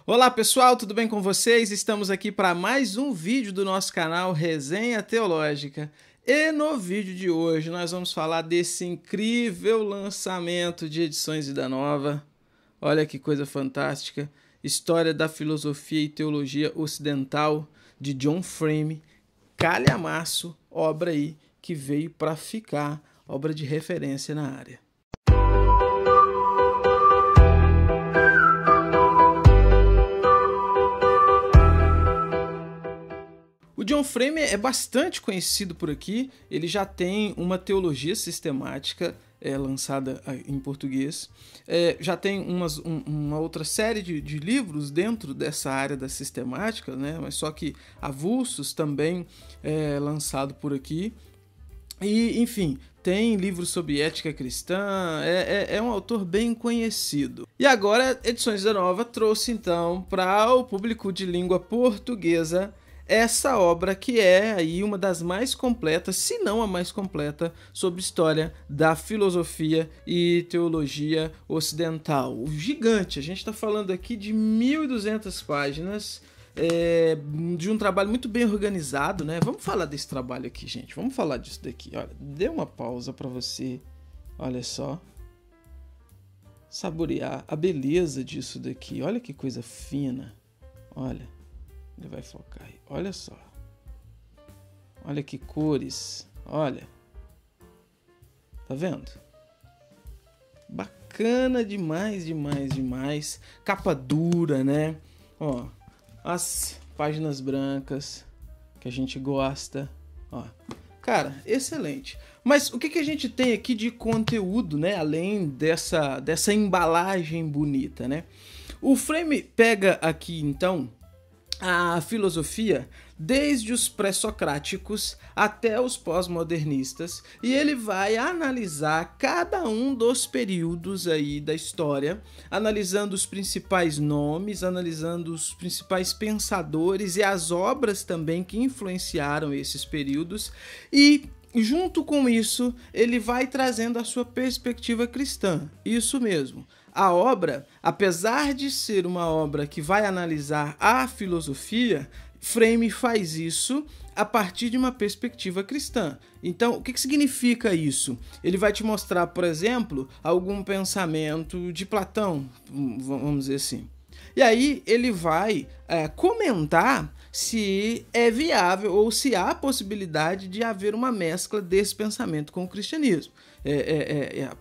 Olá pessoal, tudo bem com vocês? Estamos aqui para mais um vídeo do nosso canal Resenha Teológica. E no vídeo de hoje nós vamos falar desse incrível lançamento de Edições Vida Nova. Olha que coisa fantástica. História da Filosofia e Teologia Ocidental de John Frame. Calhamaço, obra aí que veio para ficar, obra de referência na área. O John Frame é bastante conhecido por aqui, ele já tem uma teologia sistemática lançada em português, já tem uma outra série de livros dentro dessa área da sistemática, né? Mas só que avulsos também lançado por aqui. E, enfim, tem livros sobre ética cristã, é um autor bem conhecido. E agora, Edições Vida Nova trouxe então para o público de língua portuguesa essa obra que é aí uma das mais completas, se não a mais completa, sobre história da filosofia e teologia ocidental. O gigante, a gente está falando aqui de 1.200 páginas, de um trabalho muito bem organizado, né? Vamos falar desse trabalho aqui, gente. Vamos falar disso daqui. Olha, dê uma pausa para você, olha só, saborear a beleza disso daqui. Olha que coisa fina, olha. Ele vai focar aí. Olha só. Olha que cores. Olha. Tá vendo? Bacana demais, demais, demais. Capa dura, né? Ó, as páginas brancas que a gente gosta. Ó. Cara, excelente. Mas o que a gente tem aqui de conteúdo, né? Além dessa embalagem bonita, né? O Frame pega aqui, então, a filosofia desde os pré-socráticos até os pós-modernistas, e ele vai analisar cada um dos períodos aí da história, analisando os principais nomes, analisando os principais pensadores e as obras também que influenciaram esses períodos, e junto com isso ele vai trazendo a sua perspectiva cristã. Isso mesmo. A obra, apesar de ser uma obra que vai analisar a filosofia, Frame faz isso a partir de uma perspectiva cristã. Então, o que significa isso? Ele vai te mostrar, por exemplo, algum pensamento de Platão, vamos dizer assim. E aí ele vai comentar se é viável ou se há possibilidade de haver uma mescla desse pensamento com o cristianismo.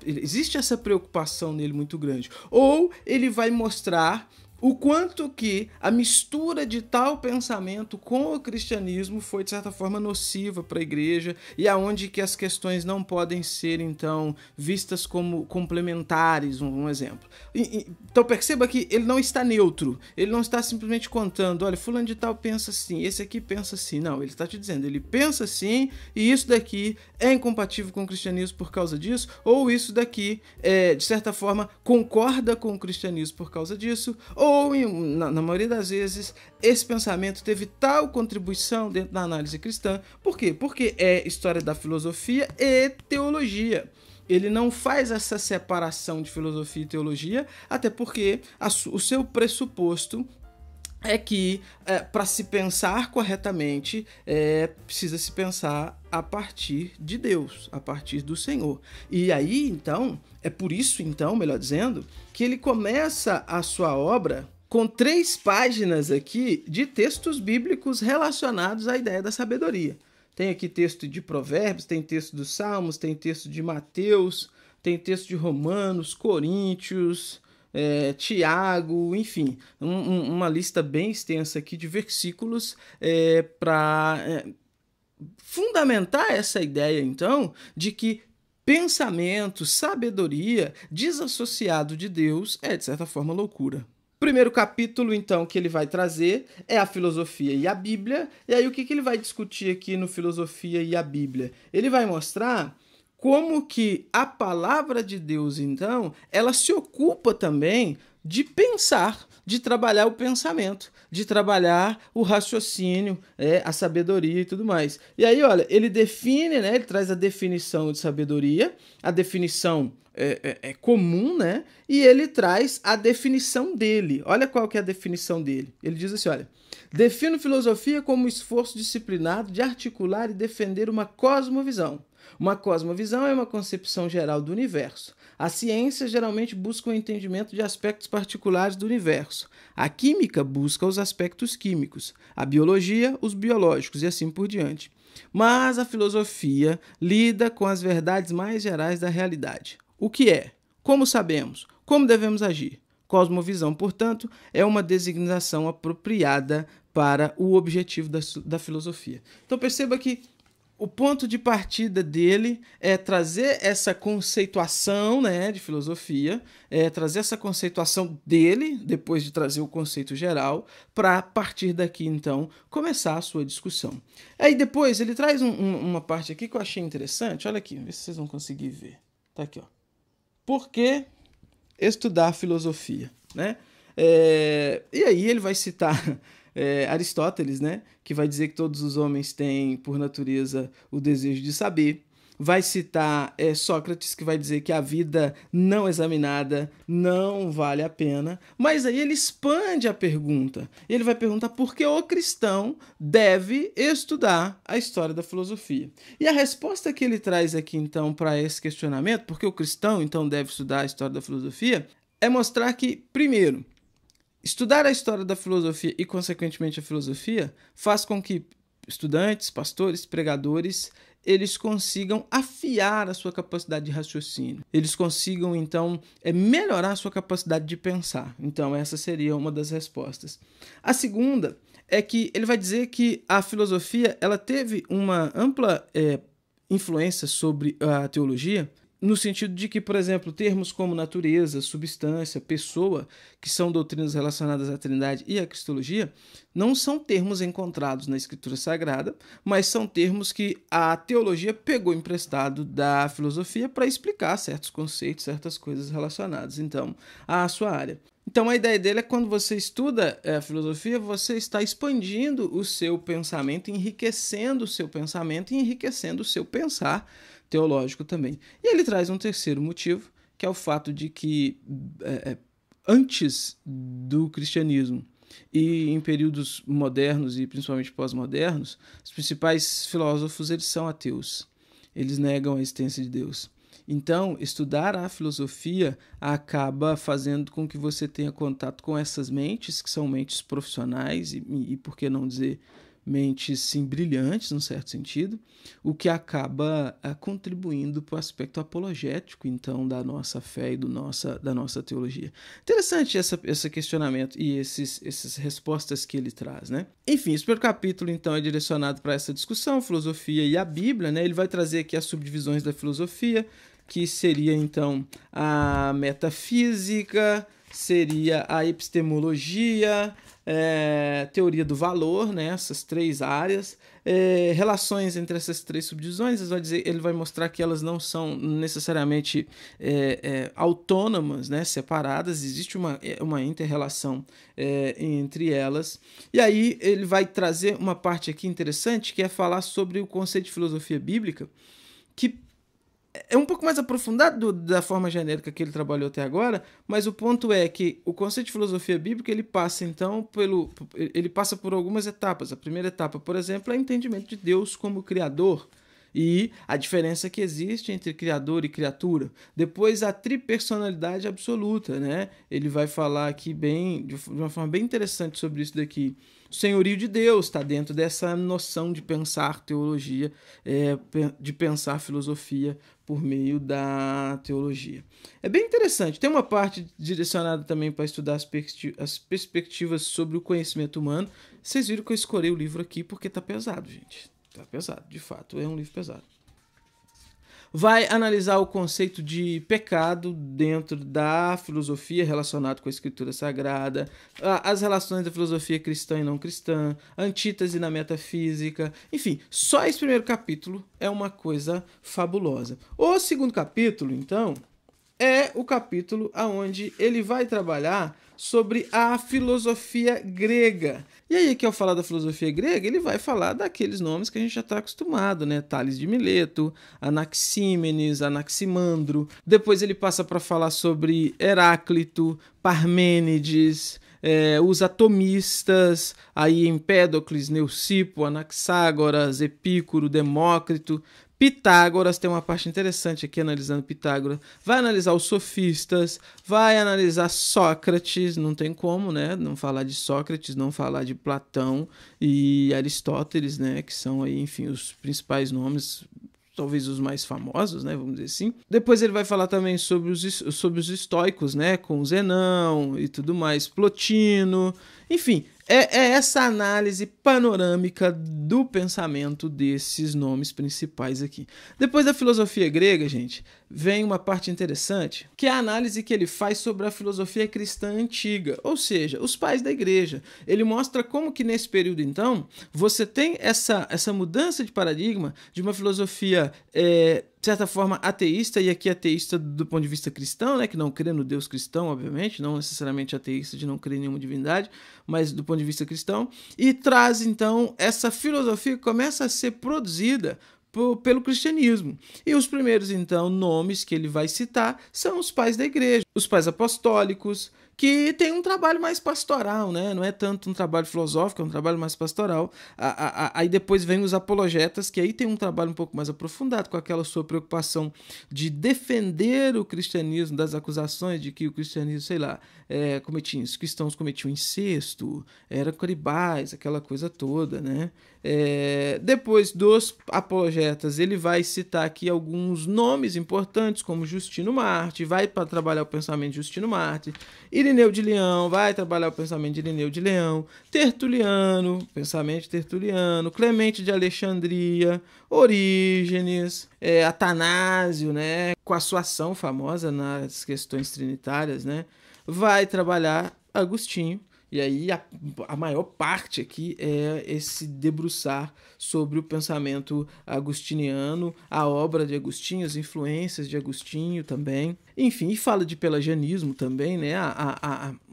Existe essa preocupação nele muito grande. Ou ele vai mostrar o quanto que a mistura de tal pensamento com o cristianismo foi, de certa forma, nociva para a igreja, e aonde que as questões não podem ser, então, vistas como complementares, um exemplo. Então perceba que ele não está neutro, ele não está simplesmente contando, olha, fulano de tal pensa assim, esse aqui pensa assim. Não, ele está te dizendo, ele pensa assim, e isso daqui é incompatível com o cristianismo por causa disso, ou isso daqui, de certa forma, concorda com o cristianismo por causa disso, ou, na maioria das vezes, esse pensamento teve tal contribuição dentro da análise cristã. Por quê? Porque é história da filosofia e teologia. Ele não faz essa separação de filosofia e teologia, até porque o seu pressuposto é que, para se pensar corretamente, precisa se pensar a partir de Deus, a partir do Senhor. E aí, então, é por isso, então, melhor dizendo, que ele começa a sua obra com 3 páginas aqui de textos bíblicos relacionados à ideia da sabedoria. Tem aqui texto de Provérbios, tem texto dos Salmos, tem texto de Mateus, tem texto de Romanos, Coríntios, Tiago, enfim, uma lista bem extensa aqui de versículos para fundamentar essa ideia, então, de que pensamento, sabedoria desassociado de Deus é, de certa forma, loucura. O primeiro capítulo, então, que ele vai trazer é a filosofia e a Bíblia. E aí o que ele vai discutir aqui no Filosofia e a Bíblia? Ele vai mostrar como que a palavra de Deus, então, ela se ocupa também de pensar, de trabalhar o pensamento, de trabalhar o raciocínio, a sabedoria e tudo mais. E aí, olha, ele define, né? Ele traz a definição de sabedoria, a definição é comum, né? E ele traz a definição dele. Olha qual que é a definição dele. Ele diz assim, olha: defino filosofia como o esforço disciplinado de articular e defender uma cosmovisão. Uma cosmovisão é uma concepção geral do universo. A ciência geralmente busca o entendimento de aspectos particulares do universo. A química busca os aspectos químicos, a biologia, os biológicos e assim por diante. Mas a filosofia lida com as verdades mais gerais da realidade. O que é? Como sabemos? Como devemos agir? Cosmovisão, portanto, é uma designação apropriada para o objetivo da filosofia. Então perceba que o ponto de partida dele é trazer essa conceituação, né, de filosofia, trazer essa conceituação dele, depois de trazer o conceito geral, para, a partir daqui, então, começar a sua discussão. Aí depois ele traz uma parte aqui que eu achei interessante. Olha aqui, vê se vocês vão conseguir ver. Tá aqui, ó. Por que estudar filosofia, né? E aí ele vai citar Aristóteles, né, que vai dizer que todos os homens têm, por natureza, o desejo de saber. Vai citar Sócrates, que vai dizer que a vida não examinada não vale a pena. Mas aí ele expande a pergunta. Ele vai perguntar por que o cristão deve estudar a história da filosofia. E a resposta que ele traz aqui, então, para esse questionamento, por que o cristão, então, deve estudar a história da filosofia, é mostrar que, primeiro, estudar a história da filosofia e, consequentemente, a filosofia faz com que estudantes, pastores, pregadores, eles consigam afiar a sua capacidade de raciocínio. Eles consigam, então, melhorar a sua capacidade de pensar. Então, essa seria uma das respostas. A segunda é que ele vai dizer que a filosofia ela teve uma ampla influência sobre a teologia, no sentido de que, por exemplo, termos como natureza, substância, pessoa, que são doutrinas relacionadas à Trindade e à Cristologia, não são termos encontrados na Escritura Sagrada, mas são termos que a teologia pegou emprestado da filosofia para explicar certos conceitos, certas coisas relacionadas, então, à sua área. Então, a ideia dele é que quando você estuda a filosofia, você está expandindo o seu pensamento, enriquecendo o seu pensamento e enriquecendo o seu pensar teológico também. E ele traz um terceiro motivo, que é o fato de que antes do cristianismo e em períodos modernos e principalmente pós-modernos, os principais filósofos eles são ateus. Eles negam a existência de Deus. Então, estudar a filosofia acaba fazendo com que você tenha contato com essas mentes, que são mentes profissionais e por que não dizer, mentes sim brilhantes, num certo sentido, o que acaba contribuindo para o aspecto apologético, então, da nossa fé e da nossa teologia. Interessante esse questionamento e essas respostas que ele traz, né? Enfim, esse primeiro capítulo, então, é direcionado para essa discussão, filosofia e a Bíblia, né? Ele vai trazer aqui as subdivisões da filosofia, que seria, então, a metafísica, seria a epistemologia, teoria do valor, né, essas três áreas, relações entre essas três subdivisões. Ele vai mostrar que elas não são necessariamente autônomas, né, separadas, existe uma inter-relação entre elas. E aí ele vai trazer uma parte aqui interessante, que é falar sobre o conceito de filosofia bíblica, que é um pouco mais aprofundado da forma genérica que ele trabalhou até agora, mas o ponto é que o conceito de filosofia bíblica ele passa então por algumas etapas. A primeira etapa, por exemplo, é o entendimento de Deus como Criador e a diferença que existe entre Criador e criatura. Depois, a tripersonalidade absoluta, né? Ele vai falar aqui de uma forma bem interessante sobre isso daqui. O senhorio de Deus está dentro dessa noção de pensar teologia, de pensar filosofia por meio da teologia. É bem interessante. Tem uma parte direcionada também para estudar as perspectivas sobre o conhecimento humano. Vocês viram que eu escolhi o livro aqui porque tá pesado, gente. Tá pesado, de fato, é um livro pesado. Vai analisar o conceito de pecado dentro da filosofia relacionado com a Escritura Sagrada, as relações da filosofia cristã e não cristã, antítese na metafísica, enfim, só esse primeiro capítulo é uma coisa fabulosa. O segundo capítulo, então, é o capítulo onde ele vai trabalhar sobre a filosofia grega. E aí, que ao falar da filosofia grega, ele vai falar daqueles nomes que a gente já está acostumado, né? Tales de Mileto, Anaxímenes, Anaximandro. Depois ele passa para falar sobre Heráclito, Parmênides, os atomistas, aí Empédocles, Neucipo, Anaxágoras, Epicuro, Demócrito. Pitágoras, tem uma parte interessante aqui analisando Pitágoras, vai analisar os sofistas, vai analisar Sócrates, não tem como, né, não falar de Sócrates, não falar de Platão e Aristóteles, né, que são aí, enfim, os principais nomes, talvez os mais famosos, né, vamos dizer assim. Depois ele vai falar também sobre os estoicos, né, com Zenão e tudo mais, Plotino, enfim, é essa análise panorâmica do pensamento desses nomes principais aqui. Depois da filosofia grega, gente, vem uma parte interessante, que é a análise que ele faz sobre a filosofia cristã antiga, ou seja, os pais da igreja. Ele mostra como que nesse período, então, você tem essa mudança de paradigma de uma filosofia de certa forma ateísta, e aqui ateísta do ponto de vista cristão, né, que não crê no Deus cristão, obviamente, não necessariamente ateísta de não crer em nenhuma divindade, mas do ponto de vista cristão, e traz então essa filosofia que começa a ser produzida pelo cristianismo. E os primeiros, então, nomes que ele vai citar são os pais da igreja, os pais apostólicos, que tem um trabalho mais pastoral, né? Não é tanto um trabalho filosófico, é um trabalho mais pastoral. Aí depois vem os apologetas, que aí tem um trabalho um pouco mais aprofundado, com aquela sua preocupação de defender o cristianismo das acusações de que o cristianismo, sei lá, os cristãos cometiam incesto, eram canibais, aquela coisa toda, né? Depois dos apologetas, ele vai citar aqui alguns nomes importantes, como Justino Mártir, vai para trabalhar o pensamento de Justino Mártir, Irineu de Leão, vai trabalhar o pensamento de Irineu de Leão, Tertuliano, pensamento de Tertuliano, Clemente de Alexandria, Orígenes, Atanásio, né, com a sua ação famosa nas questões trinitárias, né, vai trabalhar Agostinho. E aí a maior parte aqui é esse debruçar sobre o pensamento agostiniano, a obra de Agostinho, as influências de Agostinho também. Enfim, e fala de pelagianismo também, né?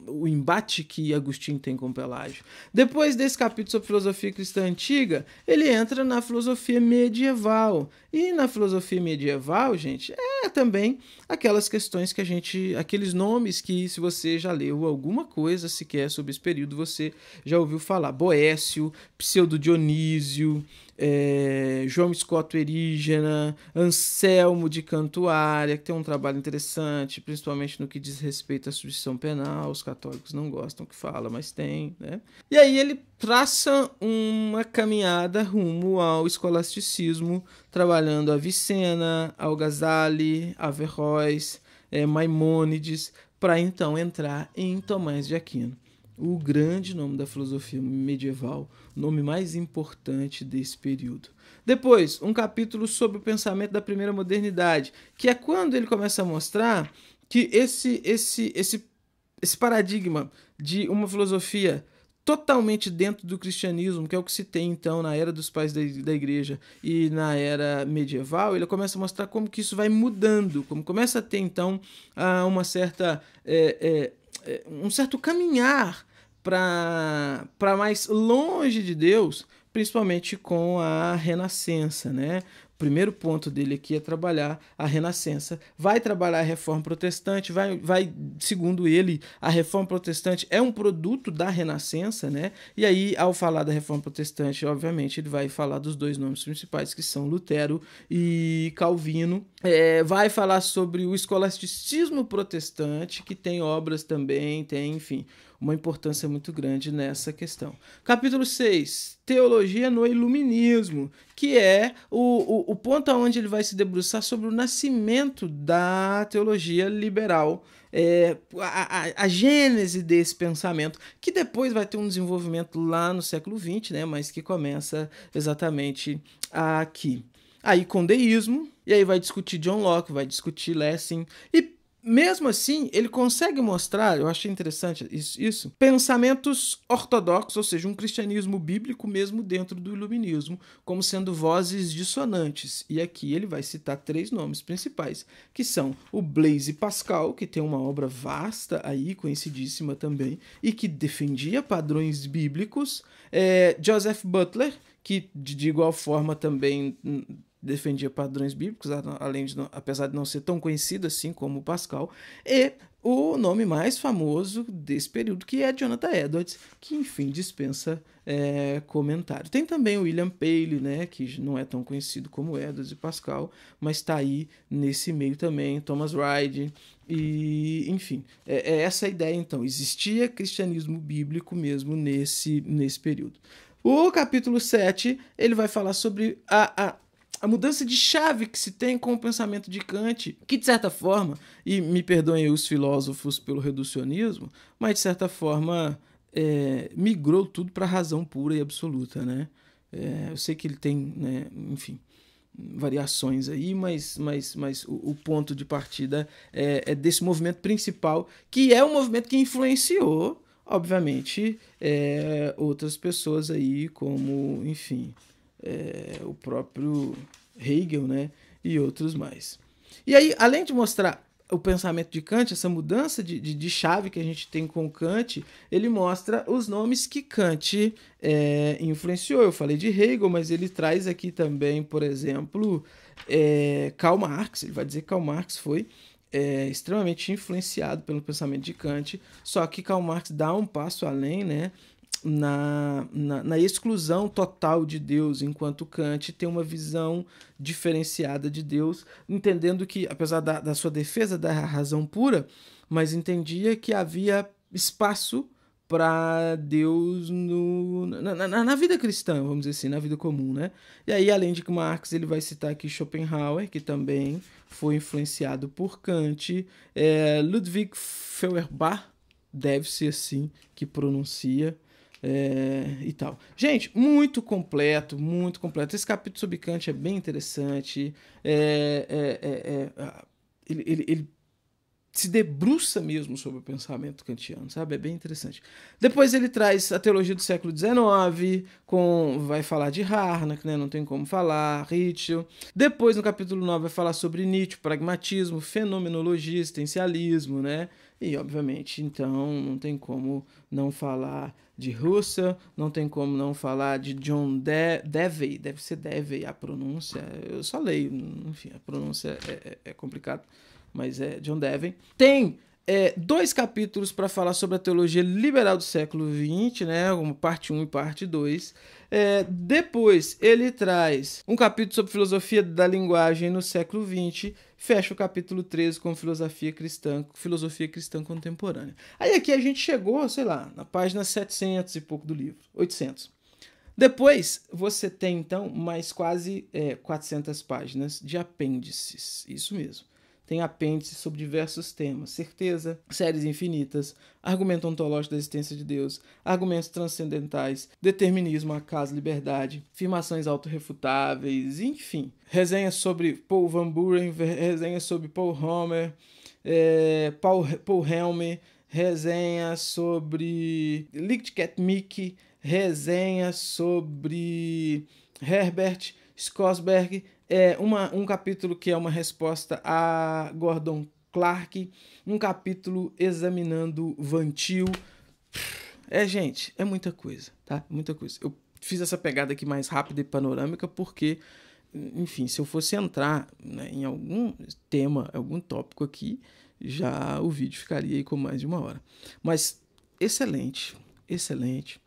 O embate que Agostinho tem com Pelágio. Depois desse capítulo sobre filosofia cristã antiga, ele entra na filosofia medieval. E na filosofia medieval, gente, também aquelas questões que aqueles nomes que, se você já leu alguma coisa sequer sobre esse período, você já ouviu falar. Boécio, Pseudo Dionísio, João Escoto Erígena, Anselmo de Cantuária, que tem um trabalho interessante, principalmente no que diz respeito à substituição penal. Os católicos não gostam que fala, mas tem, né? E aí ele traça uma caminhada rumo ao escolasticismo, trabalhando Avicena, Al-Ghazali, Averroes, Maimônides, para então entrar em Tomás de Aquino, o grande nome da filosofia medieval, o nome mais importante desse período. Depois, um capítulo sobre o pensamento da primeira modernidade, que é quando ele começa a mostrar que esse paradigma de uma filosofia totalmente dentro do cristianismo, que é o que se tem então na era dos pais da igreja e na era medieval, ele começa a mostrar como que isso vai mudando, como começa a ter então uma certa um certo caminhar para mais longe de Deus, principalmente com a Renascença, né? O primeiro ponto dele aqui é trabalhar a Renascença. Vai trabalhar a Reforma Protestante, vai, segundo ele, a Reforma Protestante é um produto da Renascença, né? E aí, ao falar da Reforma Protestante, obviamente, ele vai falar dos dois nomes principais, que são Lutero e Calvino. Vai falar sobre o escolasticismo protestante, que tem obras também, enfim, uma importância muito grande nessa questão. Capítulo 6, Teologia no Iluminismo, que é o ponto onde ele vai se debruçar sobre o nascimento da teologia liberal, a gênese desse pensamento, que depois vai ter um desenvolvimento lá no século XX, né, mas que começa exatamente aqui. Aí com deísmo, e aí vai discutir John Locke, vai discutir Lessing, e mesmo assim, ele consegue mostrar, eu achei interessante isso, pensamentos ortodoxos, ou seja, um cristianismo bíblico mesmo dentro do iluminismo, como sendo vozes dissonantes. E aqui ele vai citar 3 nomes principais, que são o Blaise Pascal, que tem uma obra vasta aí, conhecidíssima também, e que defendia padrões bíblicos, Joseph Butler, que de igual forma também defendia padrões bíblicos, apesar de não ser tão conhecido assim como o Pascal, e o nome mais famoso desse período, que é Jonathan Edwards, que, enfim, dispensa comentário. Tem também o William Paley, né, que não é tão conhecido como Edwards e Pascal, mas está aí nesse meio também, Thomas Wright, e, enfim, é essa a ideia, então. Existia cristianismo bíblico mesmo nesse período. O capítulo 7, ele vai falar sobre a mudança de chave que se tem com o pensamento de Kant, que de certa forma, e me perdoem os filósofos pelo reducionismo, mas de certa forma migrou tudo para a razão pura e absoluta, né? Eu sei que ele tem, né, enfim, variações aí, mas o ponto de partida é desse movimento principal, que é um movimento que influenciou, obviamente, outras pessoas aí, como, enfim, o próprio Hegel, né, e outros mais. E aí, além de mostrar o pensamento de Kant, essa mudança de chave que a gente tem com Kant, ele mostra os nomes que Kant influenciou. Eu falei de Hegel, mas ele traz aqui também, por exemplo, Karl Marx. Ele vai dizer que Karl Marx foi extremamente influenciado pelo pensamento de Kant, só que Karl Marx dá um passo além, né, na exclusão total de Deus, enquanto Kant tem uma visão diferenciada de Deus, entendendo que, apesar da sua defesa da razão pura, mas entendia que havia espaço para Deus na vida cristã, vamos dizer assim, na vida comum, né? E aí, além de que Marx, ele vai citar aqui Schopenhauer, que também foi influenciado por Kant, Ludwig Feuerbach, deve ser assim que pronuncia, e tal. Gente, muito completo, muito completo. Esse capítulo sobre Kant é bem interessante. Ele se debruça mesmo sobre o pensamento kantiano, sabe? É bem interessante. Depois ele traz a teologia do século XIX, vai falar de Harnack, né? Não tem como falar, Ritschl. Depois, no capítulo 9, vai falar sobre Nietzsche, pragmatismo, fenomenologia, existencialismo, né? E, obviamente, então, não tem como não falar de Husserl, não tem como não falar de John Dewey, deve ser Dewey a pronúncia, eu só leio, enfim, a pronúncia é complicada, mas é John Dewey. Tem 2 capítulos para falar sobre a teologia liberal do século XX, né, parte 1 e parte 2. Depois ele traz um capítulo sobre filosofia da linguagem no século XX, fecha o capítulo 13 com filosofia cristã contemporânea. Aí aqui a gente chegou, sei lá, na página 700 e pouco do livro, 800. Depois você tem então mais quase 400 páginas de apêndices, isso mesmo. Tem apêndices sobre diversos temas: certeza, séries infinitas, argumento ontológico da existência de Deus, argumentos transcendentais, determinismo, acaso, liberdade, afirmações autorrefutáveis, enfim. Resenhas sobre Paul Van Buren, resenhas sobre Paul Homer, Paul Helmer, resenhas sobre Lichtket Mickey, resenhas sobre Herbert Schosberg, um capítulo que é uma resposta a Gordon Clark, um capítulo examinando Van Til. Gente, é muita coisa, tá? Muita coisa. Eu fiz essa pegada aqui mais rápida e panorâmica porque, enfim, se eu fosse entrar, né, em algum tema, algum tópico aqui, já o vídeo ficaria aí com mais de 1 hora. Mas excelente, excelente.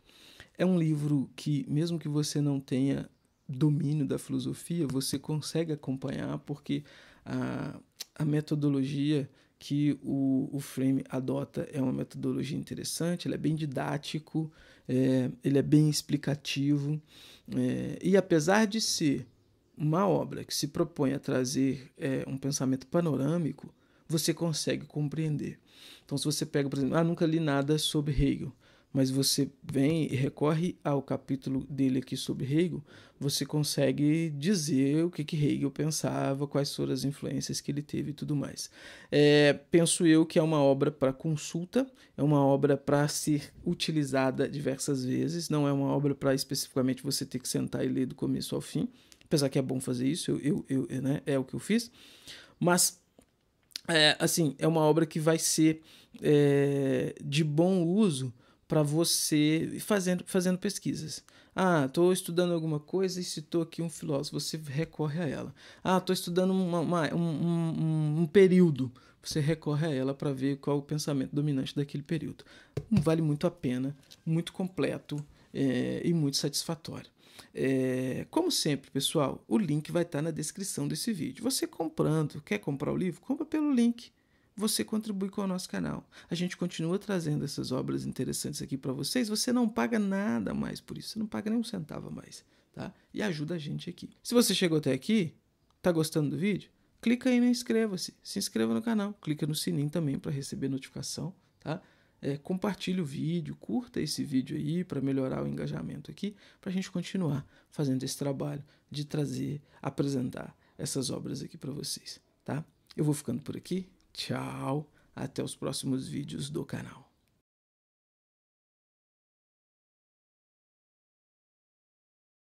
É um livro que, mesmo que você não tenha domínio da filosofia, você consegue acompanhar, porque a metodologia que o Frame adota é uma metodologia interessante, ele é bem didático, ele é bem explicativo, e apesar de ser uma obra que se propõe a trazer um pensamento panorâmico, você consegue compreender. Então, se você pega, por exemplo, nunca li nada sobre Hegel, mas você vem e recorre ao capítulo dele aqui sobre Hegel, você consegue dizer o que Hegel pensava, quais foram as influências que ele teve e tudo mais. Penso eu que é uma obra para consulta, é uma obra para ser utilizada diversas vezes, não é uma obra para especificamente você ter que sentar e ler do começo ao fim, apesar que é bom fazer isso, né, é o que eu fiz, mas assim, é uma obra que vai ser de bom uso para você fazendo pesquisas. Estou estudando alguma coisa e citou aqui um filósofo, você recorre a ela. Estou estudando um período, você recorre a ela para ver qual é o pensamento dominante daquele período. Vale muito a pena, muito completo e muito satisfatório. Como sempre, pessoal, o link vai estar na descrição desse vídeo. Você comprando, quer comprar o livro? Compra pelo link. Você contribui com o nosso canal. A gente continua trazendo essas obras interessantes aqui para vocês. Você não paga nada mais por isso. Você não paga nem um centavo a mais, tá? E ajuda a gente aqui. Se você chegou até aqui, tá gostando do vídeo? Clica aí e inscreva-se. Se inscreva no canal. Clica no sininho também para receber notificação, tá? Compartilhe o vídeo, curta esse vídeo aí para melhorar o engajamento aqui, para a gente continuar fazendo esse trabalho de apresentar essas obras aqui para vocês, tá? Eu vou ficando por aqui. Tchau, até os próximos vídeos do canal.